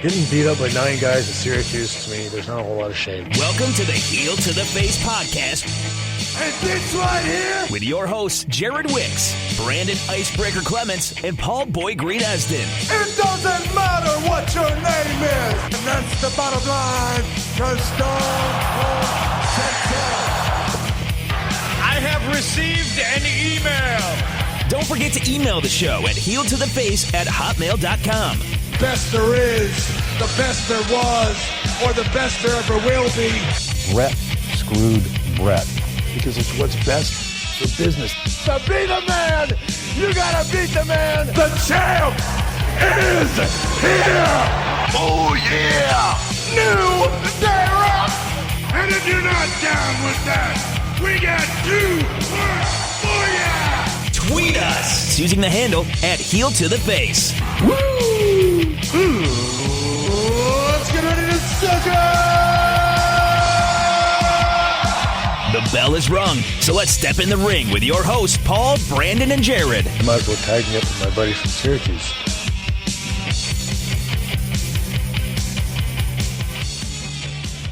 Getting beat up by 9 guys in Syracuse, to me, there's not a whole lot of shame. Welcome to the Heel to the Face podcast. And this right here, with your hosts, Jared Wicks, Brandon Icebreaker Clements, and Paul Boy Green Esden. It doesn't matter what your name is. And that's the bottom line. Cause Stone Cold I have received an email. Don't forget to email the show at heeltotheface@hotmail.com. best there is, the best there was, or the best there ever will be. Brett screwed Brett because it's what's best for business. To be the man, you gotta beat the man. The champ is here. Oh yeah, New Day Rock. And if you're not down with that, we got 2 more for ya. Tweet us using the handle @HeelToTheFace. Woo! Let's get ready to suck it! The bell is rung, so let's step in the ring with your hosts, Paul, Brandon, and Jared. I might as well tag me up with my buddy from Syracuse.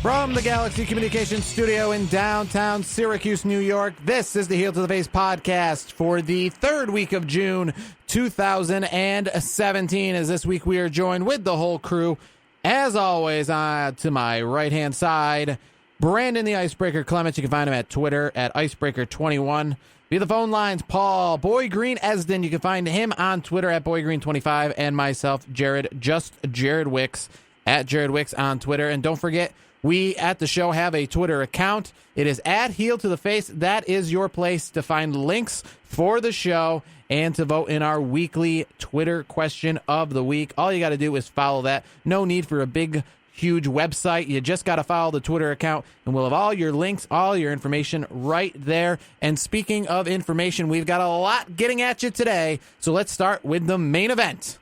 From the Galaxy Communications Studio in downtown Syracuse, New York, this is the Heel to the Face podcast for the third week of June 2017. As this week we are joined with the whole crew. As always, to my right-hand side, Brandon the Icebreaker Clements. You can find him at Twitter at Icebreaker21. Via the phone lines, Paul Boy Green Esden. You can find him on Twitter at BoyGreen25, and myself, Jared, just Jared Wicks, at Jared Wicks on Twitter. And don't forget, we at the show have a Twitter account. It is at Heel to the Face. That is your place to find links for the show and to vote in our weekly Twitter question of the week. All you got to do is follow that. No need for a big, huge website. You just got to follow the Twitter account, and we'll have all your links, all your information right there. And speaking of information, we've got a lot getting at you today. So let's start with the main event.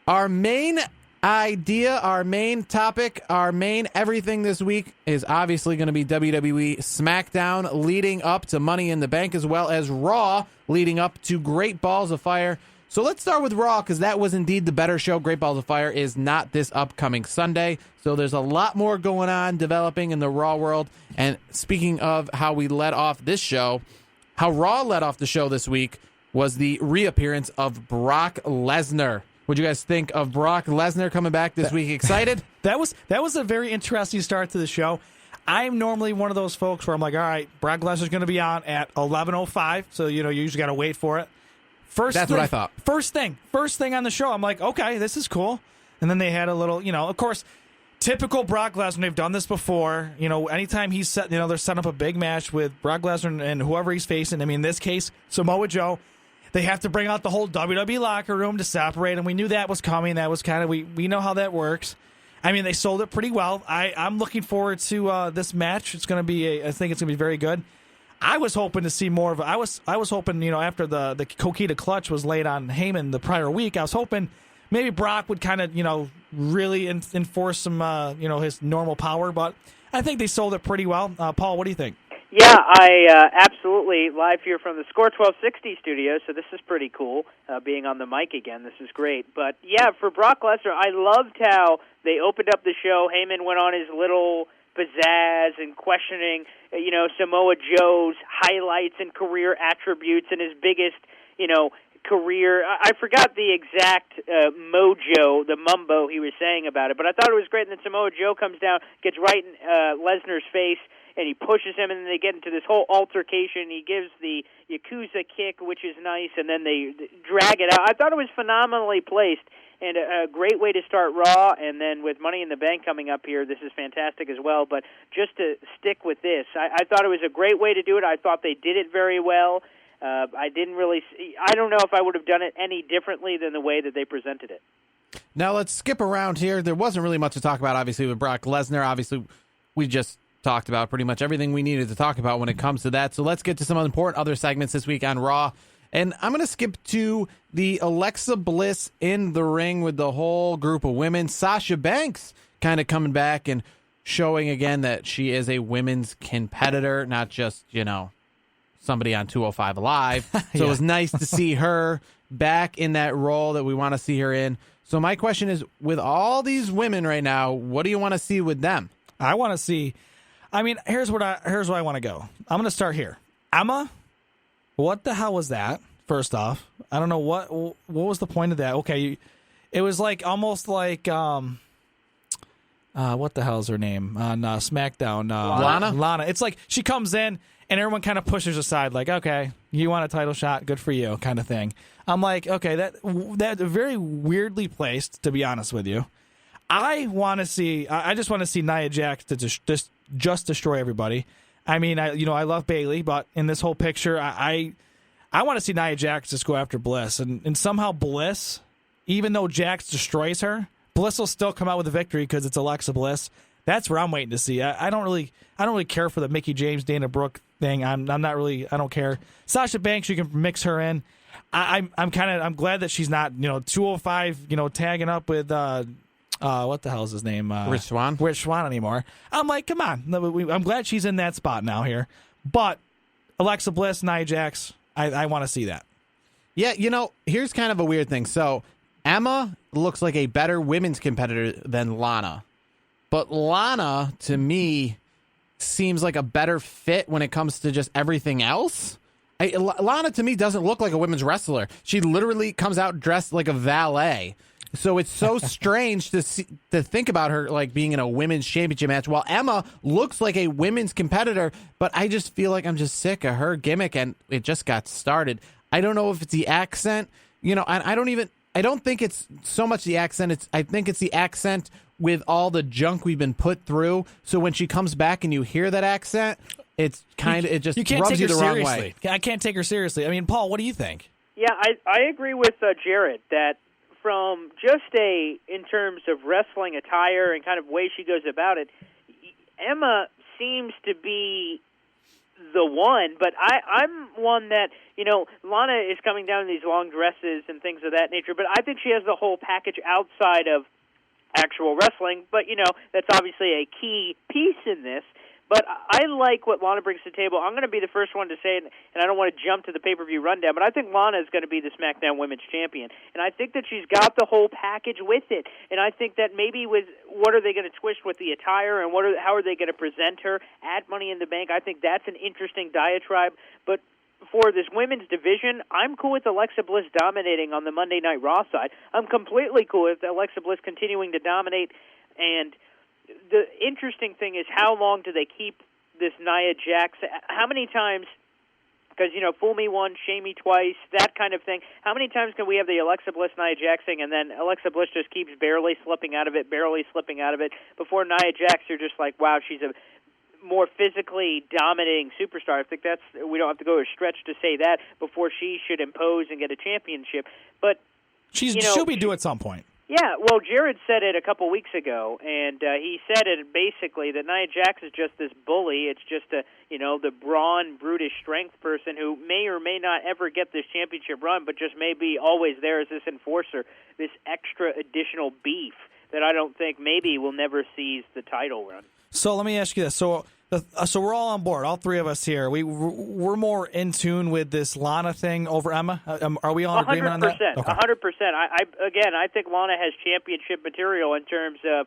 Our main idea, our main topic, our main everything this week is obviously going to be WWE SmackDown leading up to Money in the Bank, as well as Raw leading up to Great Balls of Fire. So let's start with Raw, because that was indeed the better show. Great Balls of Fire is not this upcoming Sunday, so there's a lot more going on developing in the Raw world. And speaking of how we led off this show, how Raw led off the show this week was the reappearance of Brock Lesnar. What do you guys think of Brock Lesnar coming back this week? Excited? That was a very interesting start to the show. I'm normally one of those folks where I'm like, all right, Brock Lesnar's going to be on at 11:05, so you usually got to wait for it. That's what I thought. First thing on the show, I'm like, okay, this is cool. And then they had a little, of course, typical Brock Lesnar. They've done this before. Anytime he's set, they're setting up a big match with Brock Lesnar and whoever he's facing. I mean, in this case, Samoa Joe. They have to bring out the whole WWE locker room to separate, and we knew that was coming. That was kind of, we know how that works. I mean, they sold it pretty well. I'm looking forward to this match. It's going to be, I think it's going to be very good. I was hoping to see more of, I was hoping, after the Coquina clutch was laid on Heyman the prior week, I was hoping maybe Brock would kind of, really enforce some, his normal power, but I think they sold it pretty well. Paul, what do you think? Yeah, I absolutely live here from the Score 1260 studio, so this is pretty cool, being on the mic again. This is great. But, yeah, for Brock Lesnar, I loved how they opened up the show. Heyman went on his little pizzazz and questioning, Samoa Joe's highlights and career attributes and his biggest, career. I forgot the exact mojo, the mumbo he was saying about it, but I thought it was great. And then Samoa Joe comes down, gets right in Lesnar's face, and he pushes him, and then they get into this whole altercation. He gives the Yakuza kick, which is nice, and then they drag it out. I thought it was phenomenally placed, and a great way to start Raw, and then with Money in the Bank coming up here, this is fantastic as well. But just to stick with this, I thought it was a great way to do it. I thought they did it very well. I don't know if I would have done it any differently than the way that they presented it. Now let's skip around here. There wasn't really much to talk about, obviously, with Brock Lesnar. Obviously, we just talked about pretty much everything we needed to talk about when it comes to that. So let's get to some important other segments this week on Raw. And I'm going to skip to the Alexa Bliss in the ring with the whole group of women. Sasha Banks kind of coming back and showing again that she is a women's competitor, not just, somebody on 205 Live. So It was nice to see her back in that role that we want to see her in. So my question is, with all these women right now, what do you want to see with them? I want to see. I mean, here's where I want to go. I'm going to start here. Emma, what the hell was that? First off, I don't know what was the point of that. Okay, it was like almost like what the hell is her name on SmackDown? Lana. Lana. It's like she comes in and everyone kind of pushes aside, like, okay, you want a title shot, good for you, kind of thing. I'm like, okay, that very weirdly placed, to be honest with you. I just want to see Nia Jax to just destroy everybody. I mean, I love Bayley, but in this whole picture, I want to see Nia Jax just go after Bliss, and somehow Bliss, even though Jax destroys her, Bliss will still come out with a victory because it's Alexa Bliss. That's what I'm waiting to see. I don't really care for the Mickie James Dana Brooke thing. I don't care. Sasha Banks, you can mix her in. I'm glad that she's not 205 tagging up with what the hell is his name? Rich Swann anymore. I'm like, come on. I'm glad she's in that spot now here. But Alexa Bliss, Nia Jax, I want to see that. Yeah, here's kind of a weird thing. So Emma looks like a better women's competitor than Lana. But Lana, to me, seems like a better fit when it comes to just everything else. Lana, to me, doesn't look like a women's wrestler. She literally comes out dressed like a valet. So it's so strange to think about her like being in a women's championship match, while Emma looks like a women's competitor. But I just feel like I'm just sick of her gimmick, and it just got started. I don't know if it's the accent, I don't think it's so much the accent. I think it's the accent with all the junk we've been put through. So when she comes back and you hear that accent, it just rubs you the wrong way. I can't take her seriously. I mean, Paul, what do you think? Yeah, I agree with Jared that from in terms of wrestling attire and kind of way she goes about it, Emma seems to be the one, but I'm one that, Lana is coming down in these long dresses and things of that nature, but I think she has the whole package outside of actual wrestling, but, that's obviously a key piece in this. But I like what Lana brings to the table. I'm going to be the first one to say it, and I don't want to jump to the pay-per-view rundown, but I think Lana is going to be the SmackDown Women's Champion. And I think that she's got the whole package with it. And I think that maybe with what are they going to twist with the attire and how are they going to present her at Money in the Bank, I think that's an interesting diatribe. But for this women's division, I'm cool with Alexa Bliss dominating on the Monday Night Raw side. I'm completely cool with Alexa Bliss continuing to dominate. And the interesting thing is, how long do they keep this Nia Jax? How many times, because, fool me once, shame me twice, that kind of thing, how many times can we have the Alexa Bliss Nia Jax thing, and then Alexa Bliss just keeps barely slipping out of it, before Nia Jax, you're just like, wow, she's a more physically dominating superstar. I think we don't have to go a stretch to say that before she should impose and get a championship. But she'll be due at some point. Yeah, well, Jared said it a couple weeks ago, and he said it basically that Nia Jax is just this bully. It's just the brawn, brutish strength person who may or may not ever get this championship run, but just may be always there as this enforcer, this extra additional beef that I don't think maybe will never seize the title run. So let me ask you this. So we're all on board, all three of us here. We're more in tune with this Lana thing over Emma. Are we all in agreement on that? 100%. 100%. I think Lana has championship material in terms of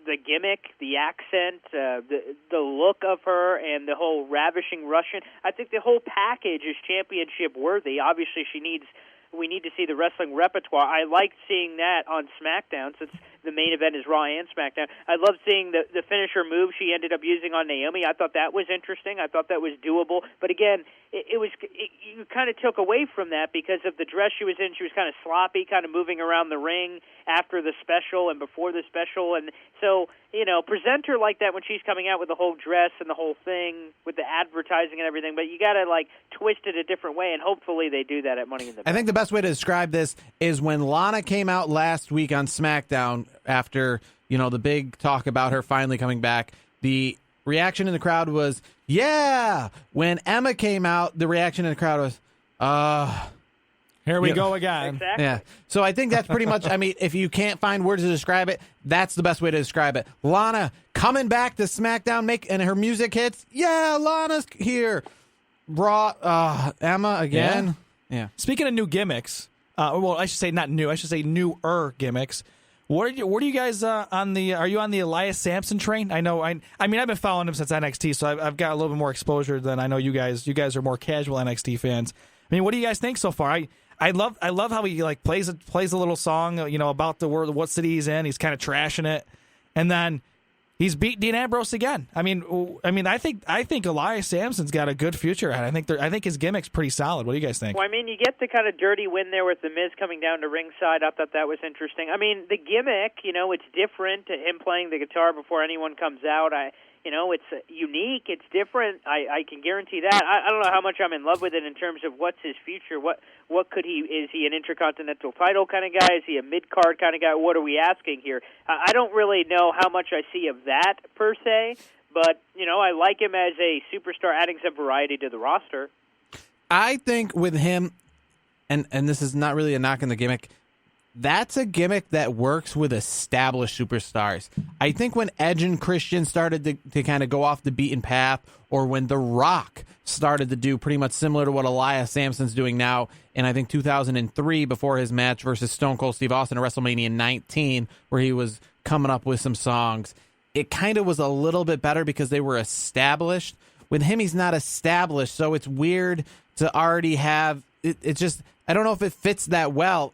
the gimmick, the accent, the look of her, and the whole ravishing Russian. I think the whole package is championship worthy. Obviously, we need to see the wrestling repertoire. I like seeing that on SmackDown since the main event is Raw and SmackDown. I love seeing the finisher move she ended up using on Naomi. I thought that was interesting. I thought that was doable. But again, you kind of took away from that because of the dress she was in. She was kind of sloppy, kind of moving around the ring after the special and before the special. And so, present her like that when she's coming out with the whole dress and the whole thing with the advertising and everything. But you got to twist it a different way, and hopefully they do that at Money in the Bank. I think the best way to describe this is when Lana came out last week on SmackDown after, the big talk about her finally coming back. The reaction in the crowd was, yeah. When Emma came out, the reaction in the crowd was, here we go again. Exactly. Yeah. So I think that's pretty much, if you can't find words to describe it, that's the best way to describe it. Lana coming back to SmackDown, and her music hits. Yeah, Lana's here. Raw, Emma again. Yeah. Speaking of new gimmicks, Well, I should say not new. I should say newer gimmicks. What are you guys on the? Are you on the Elias Sampson train? I know. I mean, I've been following him since NXT, so I've got a little bit more exposure than I know you guys. You guys are more casual NXT fans. I mean, what do you guys think so far? I love how he like plays a little song, about the world, what city he's in. He's kind of trashing it, and then he's beat Dean Ambrose again. I mean, I think Elias Sampson's got a good future ahead. I think his gimmick's pretty solid. What do you guys think? Well, I mean, you get the kind of dirty win there with the Miz coming down to ringside. I thought that was interesting. I mean, the gimmick, it's different. Him playing the guitar before anyone comes out. It's unique. It's different. I can guarantee that. I don't know how much I'm in love with it in terms of what's his future. What could he? Is he an intercontinental title kind of guy? Is he a mid-card kind of guy? What are we asking here? I don't really know how much I see of that per se, but I like him as a superstar, adding some variety to the roster. I think with him, and this is not really a knock on the gimmick, that's a gimmick that works with established superstars. I think when Edge and Christian started to kind of go off the beaten path, or when The Rock started to do pretty much similar to what Elias Sampson's doing now in, I think, 2003 before his match versus Stone Cold Steve Austin at WrestleMania 19, where he was coming up with some songs, it kind of was a little bit better because they were established. With him, he's not established, so it's weird to already have it. It's just, I don't know if it fits that well.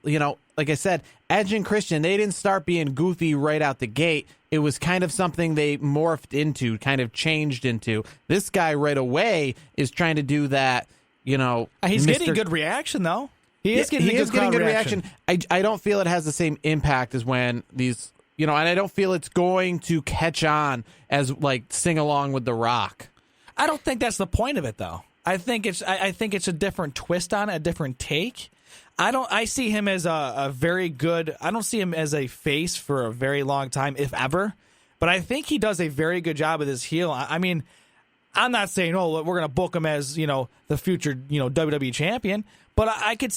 Like I said, Edge and Christian, they didn't start being goofy right out the gate. It was kind of something they morphed into, kind of changed into. This guy right away is trying to do that, He's getting good reaction, though. He is getting good reaction. I don't feel it has the same impact as when these, and I don't feel it's going to catch on as, like, sing along with The Rock. I don't think that's the point of it, though. I think it's a different twist on it, a different take. I see him as a very good. I don't see him as a face for a very long time, if ever. But I think he does a very good job with his heel. I mean, I'm not saying, we're going to book him as, the future, WWE champion. But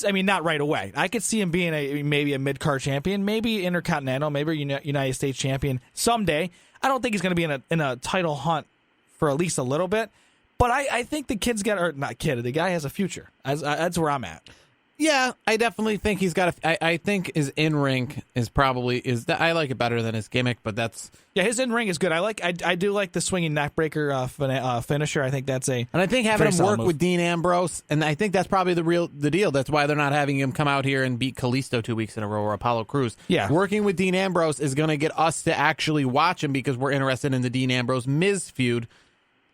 not right away. I could see him being maybe a mid-card champion, maybe Intercontinental, maybe United States champion someday. I don't think he's going to be in a title hunt for at least a little bit. But I think the the guy has a future. That's where I'm at. Yeah, I definitely think he's got I think his in-ring I like it better than his gimmick, but that's... Yeah, his in-ring is good. I do like the swinging neckbreaker finisher. I think that's and I think having him work with Dean Ambrose, and I think that's probably the deal. That's why they're not having him come out here and beat Kalisto 2 weeks in a row, or Apollo Crews. Yeah. Working with Dean Ambrose is going to get us to actually watch him because we're interested in the Dean Ambrose-Miz feud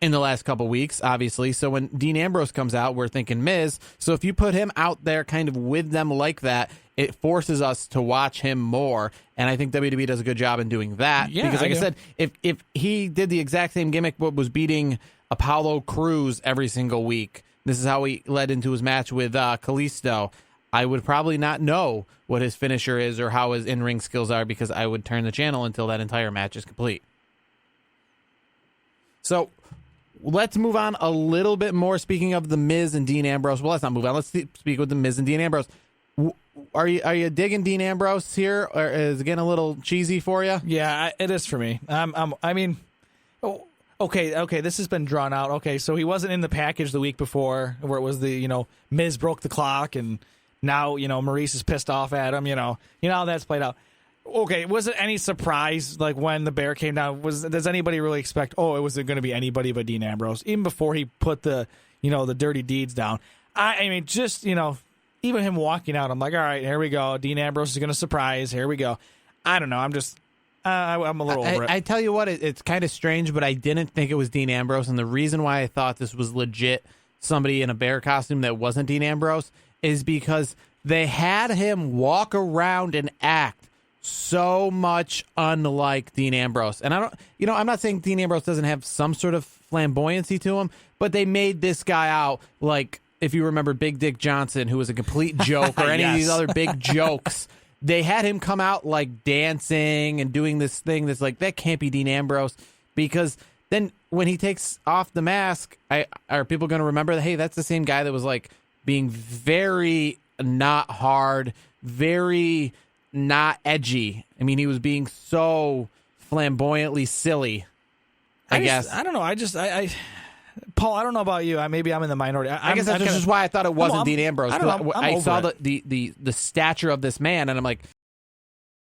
in the last couple weeks, obviously. So when Dean Ambrose comes out, we're thinking Miz. So if you put him out there kind of with them like that, it forces us to watch him more. And I think WWE does a good job in doing that. Yeah, because like I said, if he did the exact same gimmick but was beating Apollo Crews every single week, this is how he led into his match with Kalisto, I would probably not know what his finisher is or how his in-ring skills are, because I would turn the channel until that entire match is complete. So let's move on a little bit more. Speaking of the Miz and Dean Ambrose, well, let's not move on. Let's speak with the Miz and Dean Ambrose. Are you digging Dean Ambrose here, or is it getting a little cheesy for you? Yeah, it is for me. Okay. This has been drawn out. Okay, so he wasn't in the package the week before, where it was the Miz broke the clock, and now Maurice is pissed off at him. You know how that's played out. Okay, was it any surprise, like, when the bear came down? Does anybody really expect, it wasn't going to be anybody but Dean Ambrose, even before he put the dirty deeds down? I mean, just, even him walking out, I'm like, all right, here we go. Dean Ambrose is going to surprise. Here we go. I don't know. I'm just, I'm a little over it. I tell you what, it's kind of strange, but I didn't think it was Dean Ambrose. And the reason why I thought this was legit somebody in a bear costume that wasn't Dean Ambrose is because they had him walk around and act so much unlike Dean Ambrose. And I'm not saying Dean Ambrose doesn't have some sort of flamboyancy to him, but they made this guy out like, if you remember Big Dick Johnson, who was a complete joke, or any of these other big jokes, they had him come out like dancing and doing this thing that's like, that can't be Dean Ambrose, because then when he takes off the mask, are people going to remember that, hey, that's the same guy that was like being very not hard, very not edgy. I mean, he was being so flamboyantly silly, I guess. I don't know. Paul, I don't know about you. Maybe I'm in the minority. I guess that's just why I thought it wasn't Dean Ambrose. I don't know. I saw it. the stature of this man, and I'm like,